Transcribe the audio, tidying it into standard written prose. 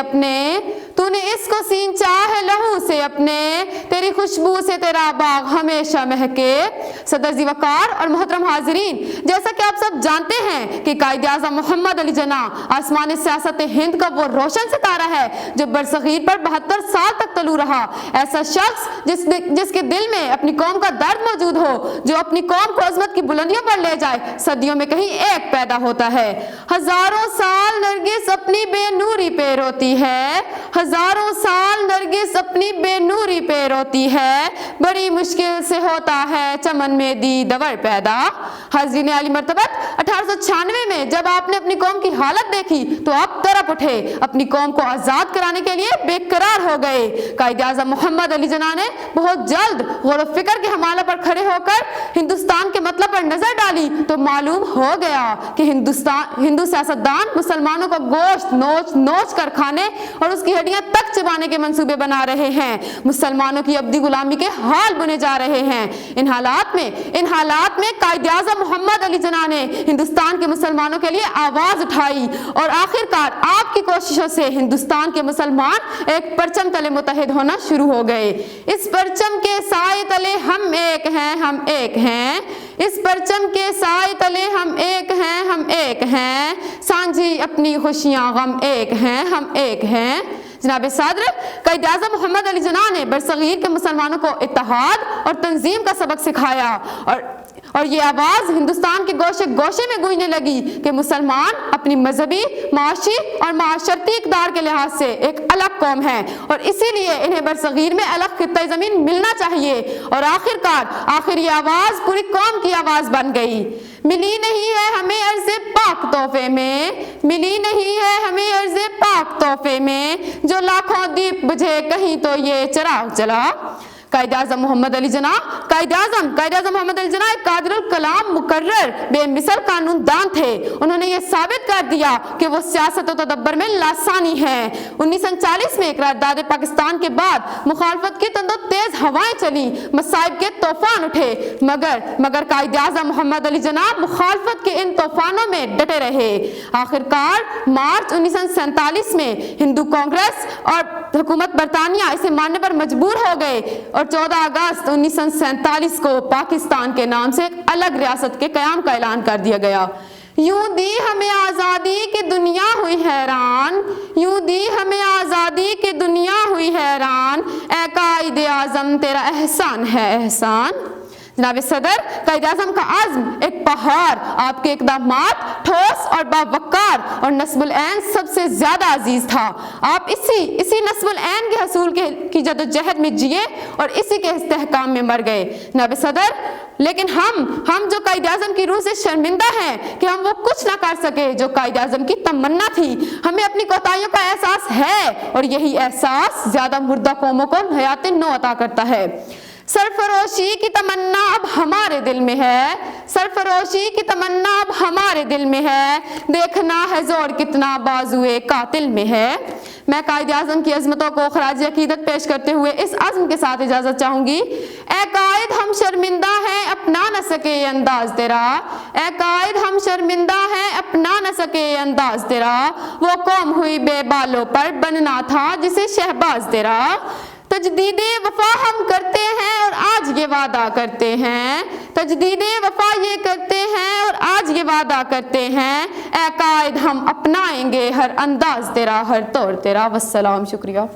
अपने, तूने इसको सींचा है लहू से अपने, तेरी खुशबू से तेरा बाग हमेशा महके। सदर जी वकार और मोहतरम हाजिरीन, जैसा कि आप सब जानते हैं कि कायदे आज़म मोहम्मद अली जिन्नाह आसमानी सियासत हिंद का वो रोशन सितारा है जो बरसगीर पर 72 साल तक तलू रहा। ऐसा शख्स जिसके दिल में अपनी कौम का दर्द मौजूद हो, जो अपनी कौम को अजमत की बुलंदियों पर ले जाए, सदियों में कहीं एक पैदा होता है। हजारों साल नरगिस अपनी बेनूरी पे रोती है, हजारों साल नरगिस अपनी बेनूरी पे रोती है, बड़ी मुश्किल से होता है चमन में दीदवर पैदा। हाज़रीन आली मर्तबत, 1896 में जब आपने अपनी कौम की हालत देखी तो आप तरफ उठे, अपनी कौम को आजाद कराने के लिए बेकरार हो गए। कायदे आज़म मोहम्मद अली जिन्नाह ने बहुत जल्द गौर फिक्र के हमाला पर खड़े होकर हिंदुस्तान के मतलब पर नजर डाली तो मालूम हो गया कि हिंदू सियासतदान मुसलमानों का गोश्त नोच नोच कर खाने और उसकी हड्डियां तक चबाने के मंसूबे बना रहे हैं, मुसलमानों की अब्दी गुलामी के हाल बुने जा रहे हैं। इन हालात में कायदे आज़म मोहम्मद अली जिन्नाह ने हिंदुस्तान के मुसलमानों के लिए आवाज उठाई और आखिरकार आपकी कोशिशों से हिंदुस्तान के मुसलमान एक परचम तले मुत्तहिद होना शुरू हो गए। इस परचम के साए तले हम एक हैं, हम एक हैं, इस परचम के साए तले हम एक हैं, हम एक हैं, सांझी अपनी खुशियां गम एक हैं, हम एक हैं। जनाब सदर कायदे आज़म मोहम्मद अली जिन्नाह ने बरसगीर के मुसलमानों को इत्तेहाद और तंजीम का सबक सिखाया और ये आवाज़ हिंदुस्तान के गोशे गोशे में गूंजने लगी कि मुसलमान अपनी मजहबी, माशी और माशरती इक़दार के लिहाज से एक अलग कौम है और इसीलिए इन्हें बरसगीर में अलग खित्ता ज़मीन मिलना चाहिए। और आखिर ये आवाज़ पूरी कौम की आवाज़ बन गई। मिली नहीं है हमें अर्ज़े पाक तोहफे में, मिली नहीं है हमें अर्ज़े पाक तोहफे में, जो लाखों दीप बुझे कहीं तो ये चिराग जला। कायदे आज़म मोहम्मद अली जिन्नाह कायदे आज़म मोहम्मद अली जिन्नाह एक कादिरुल कलाम मुकर्रर बेमिसल कानूनदान थे। उन्होंने ये साबित कर दिया कि वो सियासत और तदब्बर में लासानी है। 1939 में करारदाद पाकिस्तान के बाद मुखालफत की तंदो तेज हवाएं चली, मसाइब के तूफान उठे, मगर कायदे आज़म मोहम्मद अली जिन्नाह मुखालफत के इन तूफानों में डटे रहे। आखिरकार मार्च 1947 में हिंदू कांग्रेस और हुकूमत बरतानिया इसे मानने पर मजबूर हो गए और 14 अगस्त 1947 को पाकिस्तान के नाम से एक अलग रियासत के क़याम का ऐलान कर दिया गया। यूं दी हमें आज़ादी की दुनिया हुई हैरान, यूं दी हमें आज़ादी की दुनिया हुई हैरान, ऐ कायदे आज़म तेरा एहसान है एहसान। जनाब सदर कायदे आज़म का आज़्म एक पहाड़, आपके इक़दामात ठोस और बावकार और नस्बुल ऐन सबसे ज्यादा अजीज था। आप इसी नस्बुल ऐन के हसूल की जदोजहद में जिए और इसी के इस्तेहकाम में मर गए। जनाब सदर, लेकिन हम जो कायदे आज़म की रूह से शर्मिंदा हैं कि हम वो कुछ ना कर सके जो कायदे आज़म की तमन्ना थी। हमें अपनी कोताहियों का एहसास है और यही एहसास ज्यादा मुर्दा कौमों को हयात नौ अता करता है। सरफरोशी की तमन्ना अब हमारे दिल में है, सरफरोशी की तमन्ना अब हमारे दिल में है, देखना है जोर कितना बाजुए कातिल में है। मैं कायदे आज़म की अजमतों को खराज अकीदत पेश करते हुए इस अज़्म के साथ इजाज़त चाहूँगी। ए कायद हम शर्मिंदा हैं अपना न सके ये अंदाज तेरा, ए कायद हम शर्मिंदा हैं अपना न सके ये अंदाज तेरा, वो कौम हुई बेबालों पर बनना था जिसे शहबाज तेरा। तजदीदे वफा हम करते हैं और आज ये वादा करते हैं, तजदीदे वफा ये करते हैं और आज ये वादा करते हैं, ए कायद हम अपनाएंगे हर अंदाज तेरा, हर तौर तेरा। वस्सलाम, शुक्रिया।